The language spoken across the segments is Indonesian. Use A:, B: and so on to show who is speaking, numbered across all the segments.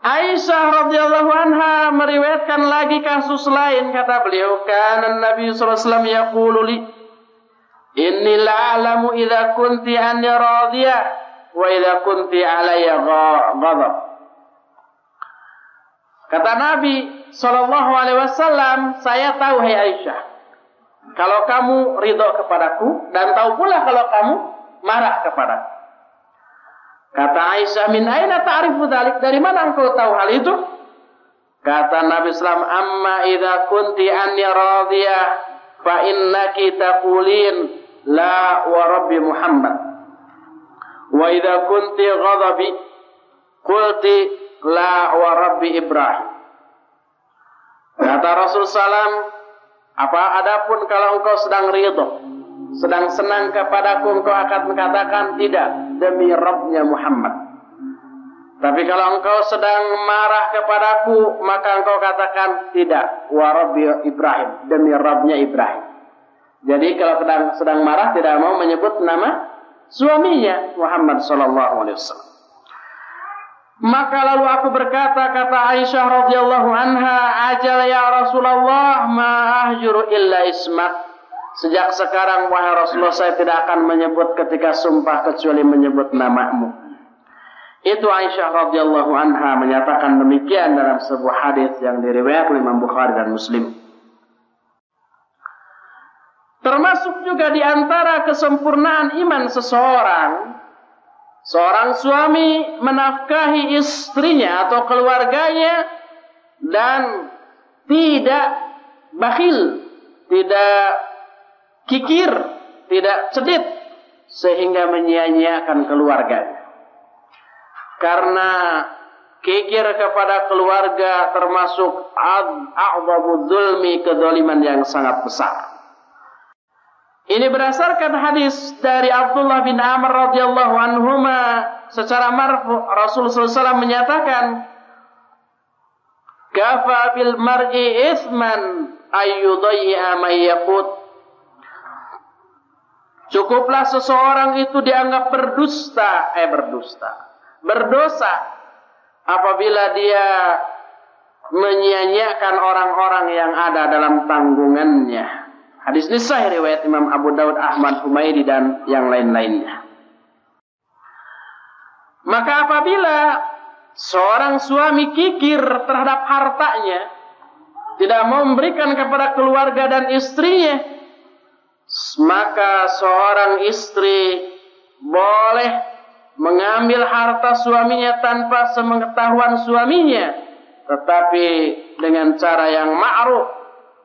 A: Aisyah radhiyallahu anha meriwayatkan lagi kasus lain, kata beliau, kana Nabi sallallahu alaihi wasallam yaqulu li inni la'alamu idza kunti anni radiyah wa idza kunti alayya ghadab. Kata Nabi sallallahu alaihi wasallam, saya tahu hai Aisyah, kalau kamu ridho kepadaku, dan tahu pula kalau kamu marah kepadaku. Kata Aisyah, min aina ta'rifu dzalik? Dari mana engkau tahu hal itu? Kata Nabi sallallahu alaihi wasallam, amma idza kunti anni radiyah fa innaki taqulin la wa rabbi Muhammad. Wa idza kunti ghadabi qulti la wa rabbi Ibrahim. Kata Rasul sallam, adapun kalau engkau sedang ridho, sedang senang kepadaku, engkau akan mengatakan tidak, demi Rabbnya Muhammad. Tapi kalau engkau sedang marah kepadaku, maka engkau katakan tidak, wa Rabbi Ibrahim, demi Rabbnya Ibrahim. Jadi kalau sedang marah tidak mau menyebut nama suaminya Muhammad sallallahu alaihi wasallam. Maka lalu aku berkata, kata Aisyah radhiyallahu anha, ajal ya Rasulullah ma ahjuru illa ismak. Sejak sekarang wahai Rasulullah, saya tidak akan menyebut ketika sumpah kecuali menyebut namamu. Itu Aisyah radhiyallahu anha menyatakan demikian dalam sebuah hadis yang diriwayatkan oleh Imam Bukhari dan Muslim. Termasuk juga di antara kesempurnaan iman seseorang, seorang suami menafkahi istrinya atau keluarganya dan tidak bakhil, tidak kikir, tidak cedit sehingga menyia-nyiakan keluarganya. Karena kikir kepada keluarga termasuk a'dhamu dzulmi, kezaliman yang sangat besar. Ini berdasarkan hadis dari Abdullah bin Amr radhiyallahu anhuma secara marfu', Rasul sallallahu alaihi wasallam menyatakan, kafa bil mar'i itsman ayyudayya may yaqut. Cukuplah seseorang itu dianggap berdosa apabila dia menyia-nyiakan orang-orang yang ada dalam tanggungannya. Hadis ini sahih riwayat Imam Abu Daud, Ahmad, Humaidi dan yang lain-lainnya. Maka apabila seorang suami kikir terhadap hartanya, tidak mau memberikan kepada keluarga dan istrinya, maka seorang istri boleh mengambil harta suaminya tanpa sepengetahuan suaminya, tetapi dengan cara yang ma'ruf,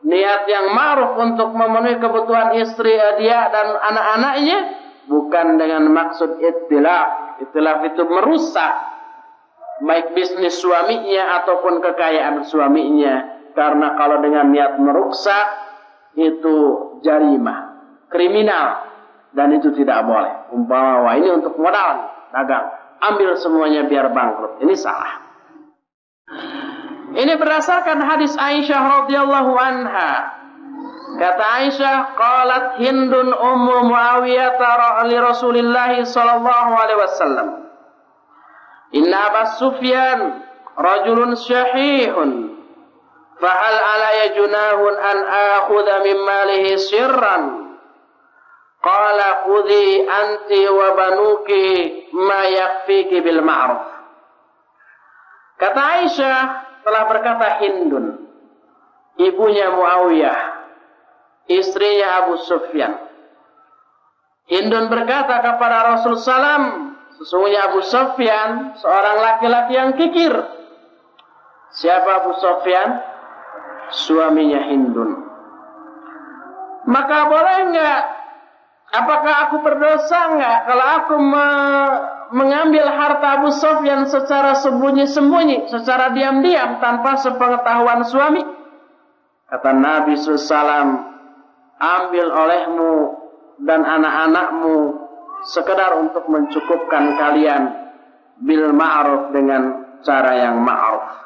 A: niat yang ma'ruf untuk memenuhi kebutuhan istri dia dan anak-anaknya, bukan dengan maksud ittilaf. Ittilaf itu merusak baik bisnis suaminya ataupun kekayaan suaminya, karena kalau dengan niat merusak itu jarimah, kriminal, dan itu tidak boleh. Umpama ini untuk modal dagang, ambil semuanya biar bangkrut, ini salah. Ini berdasarkan hadis Aisyah radhiyallahu anha. Kata Aisyah, qalat Hindun ummu Muawiyah li Rasulillah sallallahu alaihi wasallam, inna Abu Sufyan rajulun syahihun, fahal alaya junahun an akhudha min malihi sirran? Qala khudhi anti wa banuki ma yakfiki bil ma'ruf. Kata Aisyah, telah berkata Hindun, ibunya Muawiyah, istrinya Abu Sufyan. Hindun berkata kepada Rasul sallam, sesungguhnya Abu Sufyan seorang laki-laki yang kikir. Siapa Abu Sufyan? Suaminya Hindun. Maka boleh enggak? Apakah aku berdosa enggak kalau aku mengambil harta Abu Sufyan secara sembunyi-sembunyi, secara diam-diam, tanpa sepengetahuan suami? Kata Nabi SAW, ambil olehmu dan anak-anakmu sekedar untuk mencukupkan kalian bil ma'ruf, dengan cara yang ma'ruf.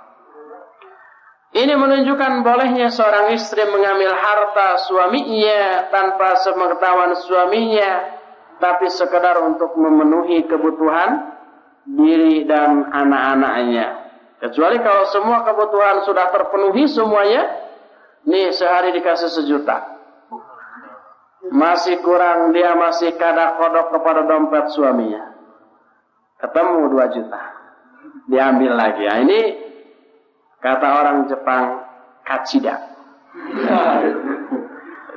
A: Ini menunjukkan bolehnya seorang istri mengambil harta suaminya tanpa sepengetahuan suaminya, tapi sekedar untuk memenuhi kebutuhan diri dan anak-anaknya. Kecuali kalau semua kebutuhan sudah terpenuhi semuanya, nih sehari dikasih 1 juta. Masih kurang, dia masih kadak-kodok kepada dompet suaminya. Ketemu 2 juta. Diambil lagi. Nah, ini kata orang Jepang, katsida.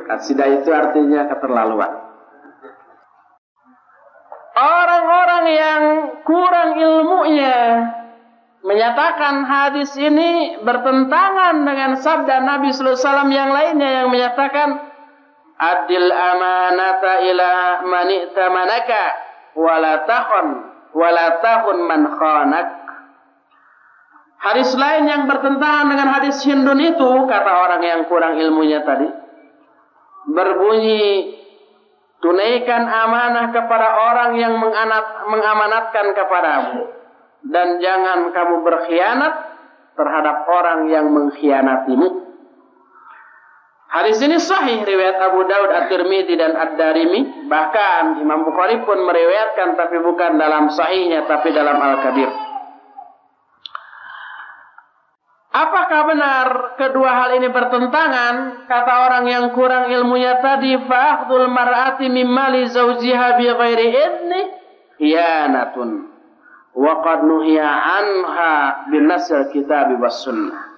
A: Katsida itu artinya keterlaluan. Orang-orang yang kurang ilmunya menyatakan hadis ini bertentangan dengan sabda Nabi sallallahu alaihi wasallam yang lainnya yang menyatakan adil amanata ila man i'tamanaka wala tahun man khanak. Hadis lain yang bertentangan dengan hadis Hindun itu, kata orang yang kurang ilmunya tadi, berbunyi, tunaikan amanah kepada orang yang mengamanatkan kepadamu, dan jangan kamu berkhianat terhadap orang yang mengkhianatimu. Hadis ini sahih riwayat Abu Daud, At-Tirmidzi dan Ad-Darimi. Bahkan Imam Bukhari pun meriwayatkan, tapi bukan dalam sahihnya, tapi dalam Al-Kabir. Apakah benar kedua hal ini bertentangan? Kata orang yang kurang ilmunya tadi, fa'akhdul mar'ati mimma li zawjiha bi ghairi idni khiyanatun wa qad nuhiya anha bin nasl kitab was sunnah.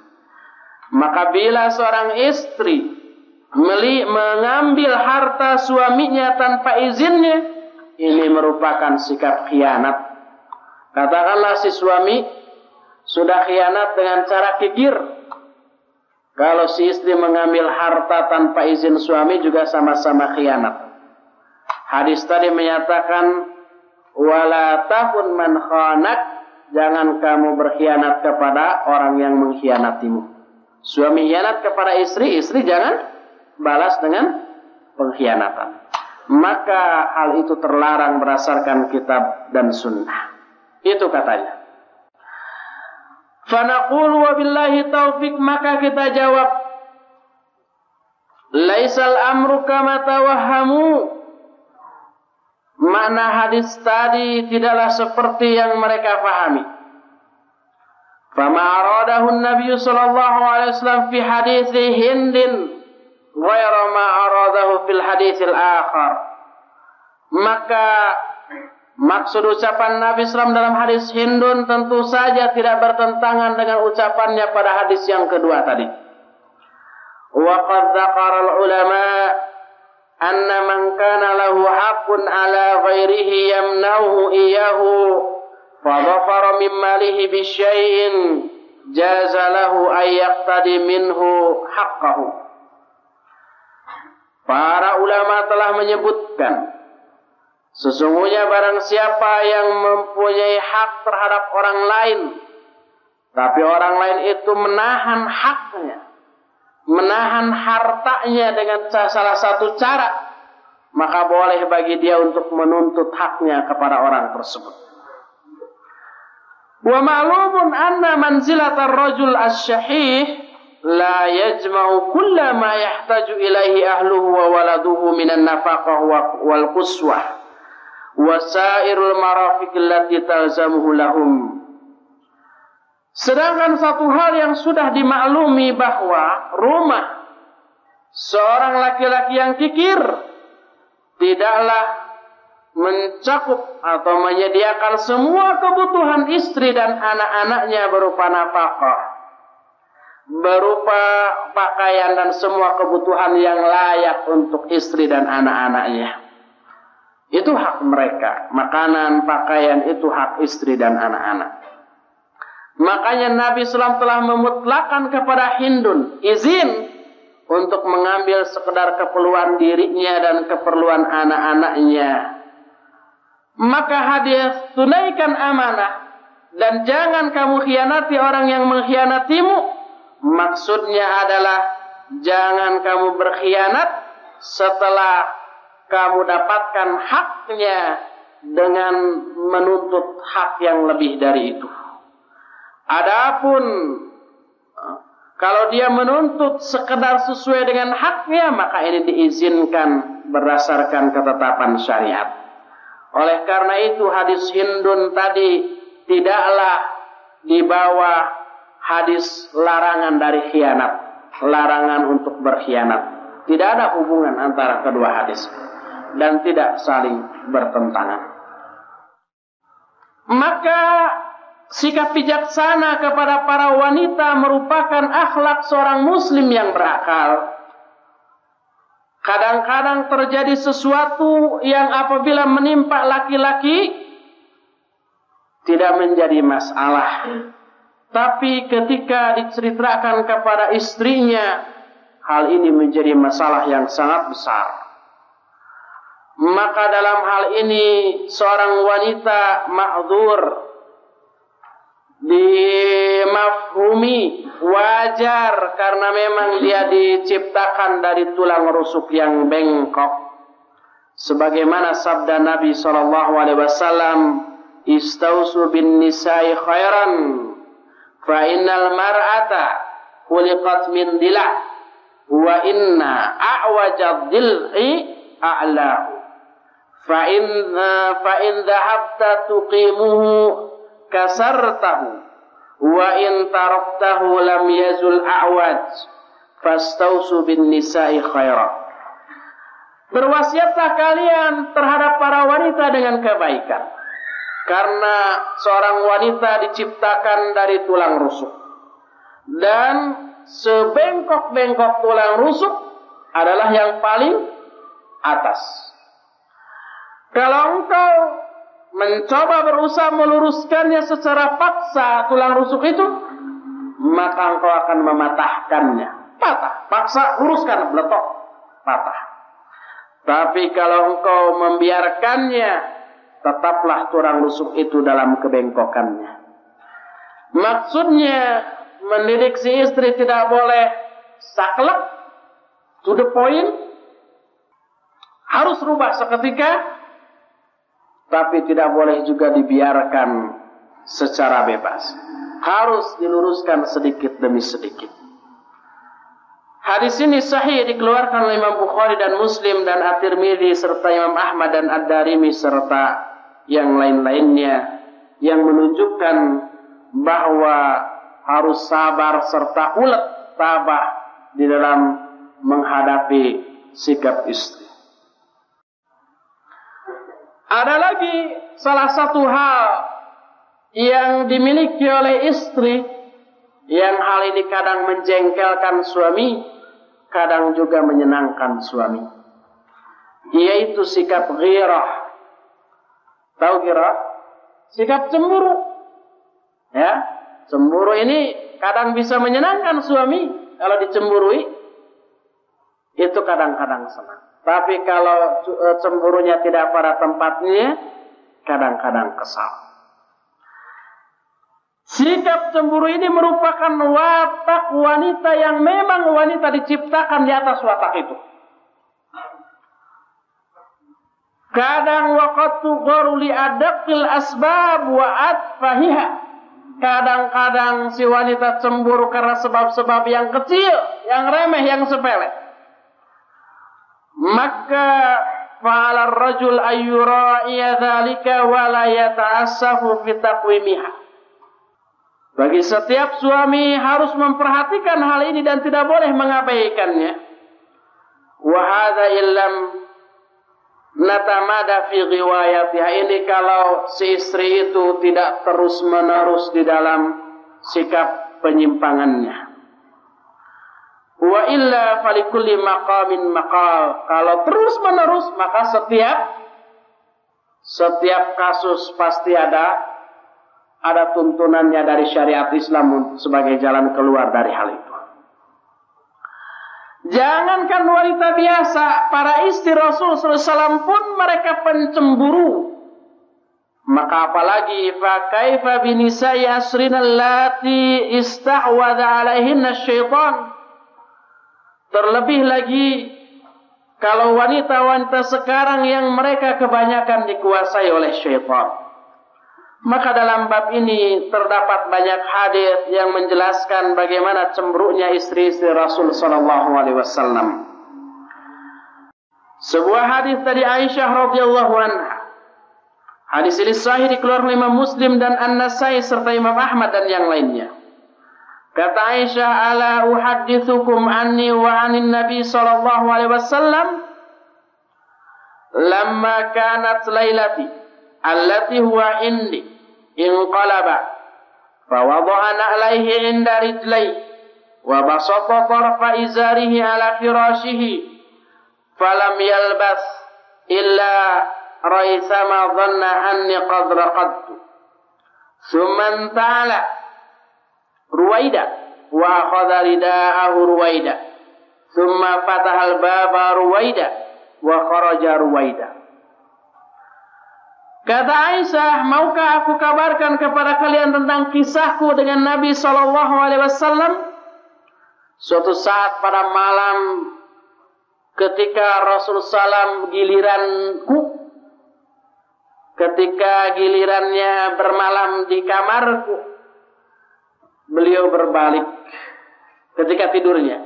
A: Maka bila seorang istri mengambil harta suaminya tanpa izinnya, ini merupakan sikap khianat. Katakanlah si suami sudah khianat dengan cara kikir. Kalau si istri mengambil harta tanpa izin suami juga sama-sama khianat. Hadis tadi menyatakan wala tahun man khanak, jangan kamu berkhianat kepada orang yang mengkhianatimu. Suami khianat kepada istri, istri jangan balas dengan pengkhianatan. Maka hal itu terlarang berdasarkan kitab dan sunnah. Itu katanya. Fanaqulu wabillahi taufik, maka kita jawab, laisal amru kama tawahhamu. Makna hadis tadi tidaklah seperti yang mereka fahami. Fama aradahu an-nabiy sallallahu alaihi wasallam fi hadits Hindin ghairu ma aradahu fil haditsil akhar. Maka maksud ucapan Nabi SAW dalam hadis Hindun tentu saja tidak bertentangan dengan ucapannya pada hadis yang kedua tadi. Wa qad dzakara al-ulama anna man kana lahu haqqun ala ghairihi yamnahu iyyahu fa dhafara min malihi bi syai'in jaza lahu ay yaqtadi minhu haqqahu. Para ulama telah menyebutkan, sesungguhnya barang siapa yang mempunyai hak terhadap orang lain, tapi orang lain itu menahan haknya, menahan hartanya dengan salah satu cara, maka boleh bagi dia untuk menuntut haknya kepada orang tersebut. Wa ma'lumun anna manzilatar rajul asy-syahih la yajma'u kulla ma yahtaju ilaihi ahluhu wa waladuhu minan nafaqah wal quswah wasairul marafiq allati talzamuhu lahum. Sedangkan satu hal yang sudah dimaklumi bahwa rumah seorang laki-laki yang kikir tidaklah mencakup atau menyediakan semua kebutuhan istri dan anak-anaknya berupa nafkah, berupa pakaian dan semua kebutuhan yang layak untuk istri dan anak-anaknya. Itu hak mereka. Makanan, pakaian itu hak istri dan anak-anak. Makanya Nabi SAW telah memutlakkan kepada Hindun izin untuk mengambil sekedar keperluan dirinya dan keperluan anak-anaknya. Maka hadis tunaikan amanah dan jangan kamu khianati orang yang mengkhianatimu, maksudnya adalah jangan kamu berkhianat setelah kamu dapatkan haknya dengan menuntut hak yang lebih dari itu. Adapun kalau dia menuntut sekedar sesuai dengan haknya, maka ini diizinkan berdasarkan ketetapan syariat. Oleh karena itu hadis Hindun tadi tidaklah di bawah hadis larangan dari khianat, larangan untuk berkhianat. Tidak ada hubungan antara kedua hadis dan tidak saling bertentangan. Maka sikap bijaksana kepada para wanita merupakan akhlak seorang muslim yang berakal. Kadang-kadang terjadi sesuatu yang apabila menimpa laki-laki tidak menjadi masalah. Tapi ketika diceritakan kepada istrinya, hal ini menjadi masalah yang sangat besar. Maka dalam hal ini seorang wanita ma'dzur, dimafhumi, wajar karena memang dia diciptakan dari tulang rusuk yang bengkok. Sebagaimana sabda Nabi SAW, "Istausu bin nisa'i khairan, fa innal mar'ata khuliqat min dila' wa inna a'wajad dil'i a'lahu. Fa in dhahabta tuqimuhu kasartahu wa in taraktahu lam yazul a'waj fastausu bin nisa'i khaira." Berwasiatlah kalian terhadap para wanita dengan kebaikan, karena seorang wanita diciptakan dari tulang rusuk, dan sebengkok-bengkok tulang rusuk adalah yang paling atas. Kalau engkau mencoba berusaha meluruskannya secara paksa tulang rusuk itu, maka engkau akan mematahkannya. Patah, paksa, luruskan, beletok, patah. Tapi kalau engkau membiarkannya, tetaplah tulang rusuk itu dalam kebengkokannya. Maksudnya, mendidik si istri tidak boleh saklek, to the point, harus rubah seketika, tapi tidak boleh juga dibiarkan secara bebas. Harus diluruskan sedikit demi sedikit. Hadis ini sahih dikeluarkan oleh Imam Bukhari dan Muslim dan At-Tirmidzi serta Imam Ahmad dan Ad-Darimi serta yang lain-lainnya, yang menunjukkan bahwa harus sabar serta ulet tabah di dalam menghadapi sikap istri. Ada lagi salah satu hal yang dimiliki oleh istri, yang hal ini kadang menjengkelkan suami, kadang juga menyenangkan suami, yaitu sikap ghirah. Tahu ghirah? Sikap cemburu. Ya, cemburu ini kadang bisa menyenangkan suami kalau dicemburui, itu kadang-kadang senang. Tapi kalau cemburunya tidak pada tempatnya, kadang-kadang kesal. Sikap cemburu ini merupakan watak wanita yang memang wanita diciptakan di atas watak itu. Kadang waqad tugharu li adaqil asbab wa atfahiha. Kadang-kadang si wanita cemburu karena sebab-sebab yang kecil, yang remeh, yang sepele. Maka fa'ala ar-rajul ayyura'iya dzalika wa la yata'assafu fi taqwimiha. Bagi setiap suami harus memperhatikan hal ini dan tidak boleh mengabaikannya. Wa hadza illam natamada fi riwayatiha. Ini kalau si istri itu tidak terus-menerus di dalam sikap penyimpangannya. Wa illa falikulli maqamin maqal. Kalau terus-menerus, maka setiap kasus pasti ada tuntunannya dari syariat Islam sebagai jalan keluar dari hal itu. Jangankan wanita biasa, para istri Rasul SAW pun mereka pencemburu. Maka apalagi fa kaifa binisa'i asrina allati istahwadha alaihinna syaitan. Terlebih lagi kalau wanita-wanita sekarang yang mereka kebanyakan dikuasai oleh syaitan. Maka dalam bab ini terdapat banyak hadis yang menjelaskan bagaimana cemburunya istri-istri Rasul sallallahu alaihi wasallam. Sebuah hadis dari Aisyah radhiyallahu anha. Hadis ini sahih dikeluarkan Imam Muslim dan An-Nasai serta Imam Ahmad dan yang lainnya. Kata Aisyah, ala uhaddithukum anni wa anin Nabi sallallahu alaihi wasallam lamma kanat lailati allati huwa indi inqalaba fa wada'ana alaihi inda rijlai wa basata tarfa izarihi ala firashihi falam yalbas illa raisama dhanna anni qad raqadtu thumma ta'ala ruwaida wa akhadha rida'ahu ruwaida thumma fataha al-baba ruwaida wa kharaja ruwaida. Kata Aisyah, maukah aku kabarkan kepada kalian tentang kisahku dengan Nabi sallallahu alaihi wasallam? Suatu saat pada malam ketika Rasul sallam ketika gilirannya bermalam di kamarku, beliau berbalik ketika tidurnya,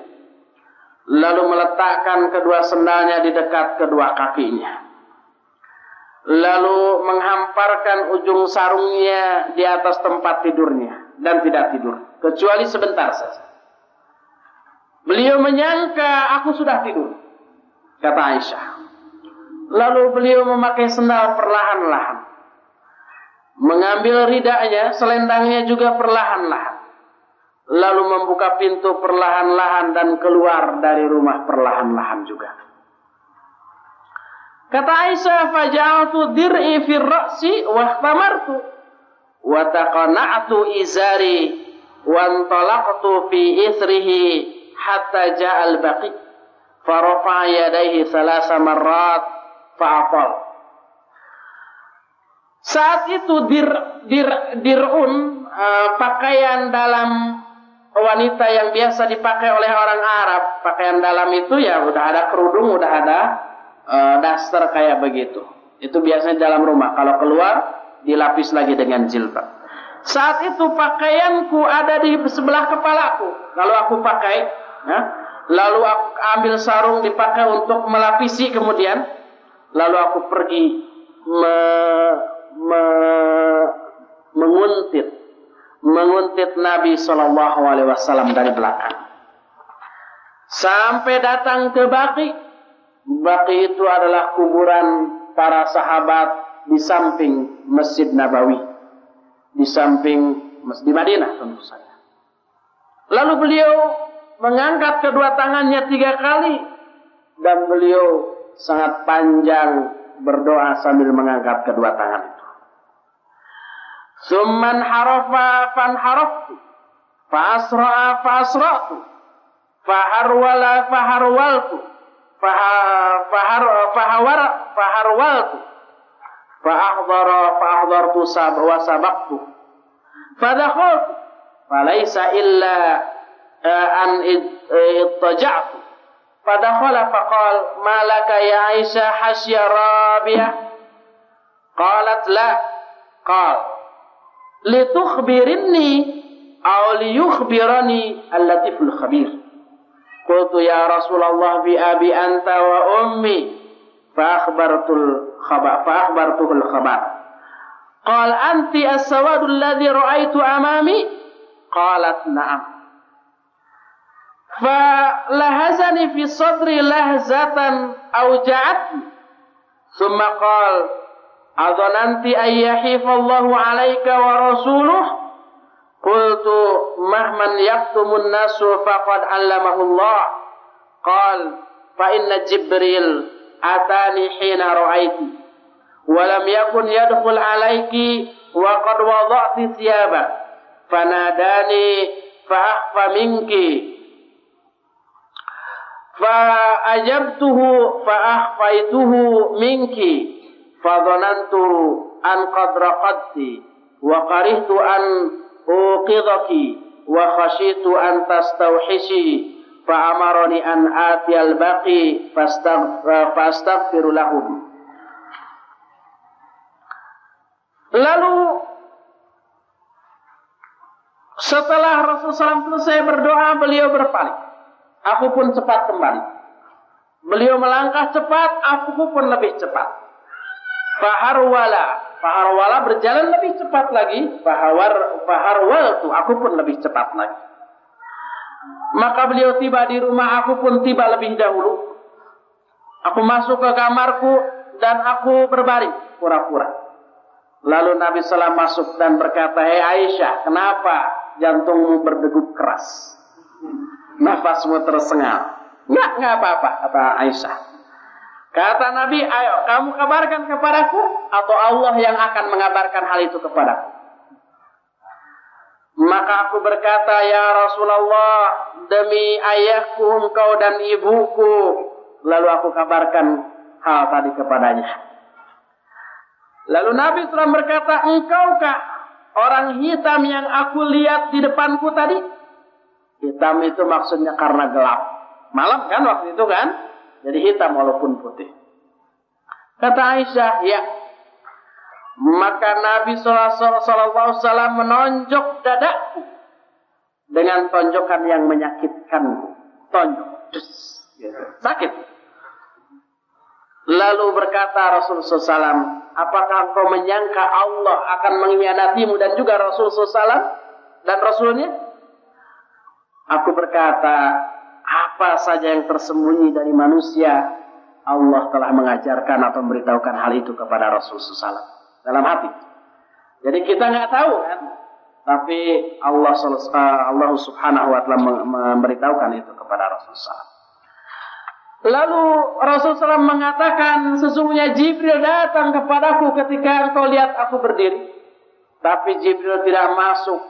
A: lalu meletakkan kedua sendalnya di dekat kedua kakinya, lalu menghamparkan ujung sarungnya di atas tempat tidurnya dan tidak tidur kecuali sebentar saja. Beliau menyangka aku sudah tidur, kata Aisyah. Lalu beliau memakai sendal perlahan-lahan, mengambil ridanya, selendangnya juga perlahan-lahan, lalu membuka pintu perlahan-lahan dan keluar dari rumah perlahan-lahan juga. Kata Aisyah, faja'altu dir'i fi ra'si wa ihtamartu wa taqana'tu izari wa antalaqtu fi ithrihi hatta ja'al baqi fa rafa'a yadayhi thalatha marrat fa'afal. Saat itu dir'un, pakaian dalam wanita yang biasa dipakai oleh orang Arab. Pakaian dalam itu ya udah ada kerudung, udah ada daster kayak begitu. Itu biasanya dalam rumah. Kalau keluar dilapis lagi dengan jilbab. Saat itu pakaianku ada di sebelah kepalaku. Kalau aku pakai, ya, lalu aku ambil sarung dipakai untuk melapisi kemudian. Lalu aku pergi menguntit Nabi sallallahu alaihi wasallam dari belakang sampai datang ke Baqi. Baqi itu adalah kuburan para sahabat di samping Masjid Nabawi, di samping Masjid Madinah tentu saja. Lalu beliau mengangkat kedua tangannya 3 kali dan beliau sangat panjang berdoa sambil mengangkat kedua tangan itu. Summan harafa fanharaftu fa asra'a fa asra'tu fa harwala fa harwaltu fa harwaltu fa ahdartu wa sabaqtu fa dakhaltu fa laysa illa an ittaja'tu fa dakhala fa qala ma laka ya Aisyah hasya Rabi'ah qalat la qala litukhbirinni aw liyukhbirani al-latiful khabir. Qultu ya Rasulullah bi abi anta wa ummi fa akhbartuhul khabar. Qal anti as-sawadu alladhi ra'aitu amami? Qalat na'am. Fa lahazani fi sadri lahzatan awja'atni. Thumma qala adhananti ayyahifallahu alayka wa rasuluh? Qultu mahman yaktumun nasu faqad allamahu Allah. Qal fa inna Jibril atani hina ra'aiti wa lam yakun yadkhul alayki wa qad wada'ti thiyaba fanadani fa akhfa minki fa ajabtuhu fa akhfaituhu minki fadhanantu an qad raqadti wa qarihtu an uqidhaki wa khashitu an tastawhishi fa amarani an atiyal baqi fastaghfiru lahum. Lalu setelah Rasulullah SAW selesai berdoa, beliau berpaling. Aku pun cepat kembali. Beliau melangkah cepat, aku pun lebih cepat. Faharwala faharwala berjalan lebih cepat lagi, faharwaltu, aku pun lebih cepat lagi. Maka beliau tiba di rumah, aku pun tiba lebih dahulu. Aku masuk ke kamarku dan aku berbaring pura-pura. Lalu Nabi SAW masuk dan berkata, "Hei Aisyah, kenapa jantungmu berdegup keras? Nafasmu tersengal." Enggak apa-apa, kata Aisyah. Kata Nabi, "Ayo, kamu kabarkan kepadaku atau Allah yang akan mengabarkan hal itu kepadaku?" Maka aku berkata, "Ya Rasulullah, demi ayahku, engkau dan ibuku." Lalu aku kabarkan hal tadi kepadanya. Lalu Nabi SAW berkata, "Engkaukah orang hitam yang aku lihat di depanku tadi?" Hitam itu maksudnya karena gelap. Malam kan waktu itu kan? Jadi hitam walaupun putih. Kata Aisyah, "Ya." Maka Nabi SAW menonjok dadaku dengan tonjokan yang menyakitkanku. Tonjok. Sakit. Lalu berkata Rasulullah SAW, "Apakah engkau menyangka Allah akan mengkhianatimu dan juga Rasulullah SAW dan Rasulnya?" Aku berkata, "Apa saja yang tersembunyi dari manusia, Allah telah mengajarkan atau memberitahukan hal itu kepada Rasulullah SAW dalam hati." Jadi kita nggak tahu kan, tapi Allah Subhanahu wa Ta'ala memberitahukan itu kepada Rasulullah SAW. Lalu Rasulullah SAW mengatakan, "Sesungguhnya Jibril datang kepadaku ketika engkau lihat aku berdiri. Tapi Jibril tidak masuk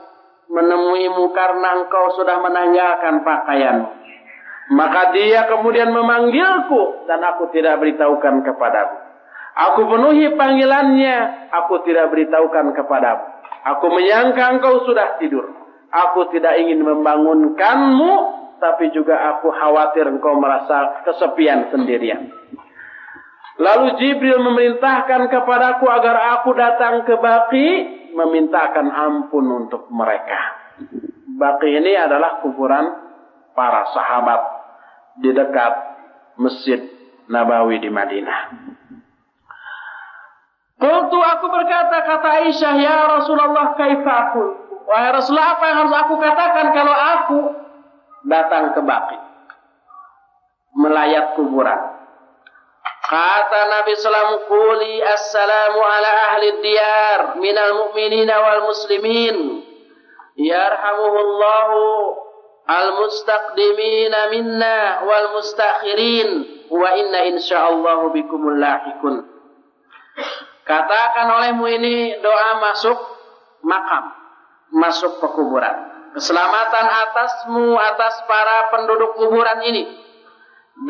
A: menemuimu karena engkau sudah menanggalkan pakaianmu. Maka dia kemudian memanggilku dan aku tidak beritahukan kepadamu. Aku penuhi panggilannya, aku tidak beritahukan kepadamu. Aku menyangka engkau sudah tidur. Aku tidak ingin membangunkanmu, tapi juga aku khawatir engkau merasa kesepian sendirian." Lalu Jibril memerintahkan kepadaku agar aku datang ke Baqi, memintakan ampun untuk mereka. Baqi ini adalah kuburan para sahabat di dekat Masjid Nabawi di Madinah. Qultu, aku berkata, kata Aisyah, "Ya Rasulullah, kaifa aqul?" Wahai Rasulullah, apa yang harus aku katakan kalau aku datang ke Baqi, melayat kuburan? Kata Nabi SAW, "Quli assalamu ala ahli diyar minal mu'minina wal muslimin. Yarhamuhullahu al-mustaqdimina minna wal mustakhirin. Wa inna insyaallahu bikumul lahikun." Katakan olehmu ini doa masuk makam, masuk pekuburan. Keselamatan atasmu, atas para penduduk kuburan ini,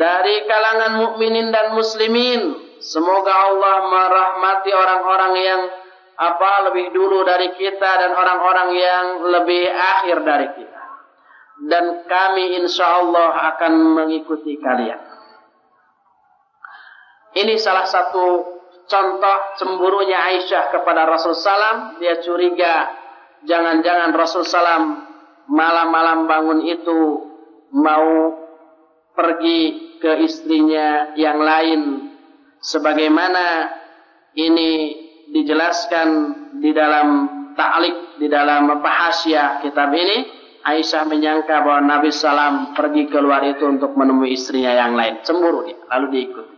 A: dari kalangan mukminin dan muslimin. Semoga Allah merahmati orang-orang yang lebih dulu dari kita dan orang-orang yang lebih akhir dari kita. Dan kami insyaallah akan mengikuti kalian. Ini salah satu contoh cemburunya Aisyah kepada Rasulullah SAW. Dia curiga jangan-jangan Rasulullah SAW malam-malam bangun itu mau pergi ke istrinya yang lain, sebagaimana ini dijelaskan di dalam ta'liq, di dalam hasyiah kitab ini. Aisyah menyangka bahwa Nabi SAW pergi keluar itu untuk menemui istrinya yang lain. Cemburu dia, lalu diikuti.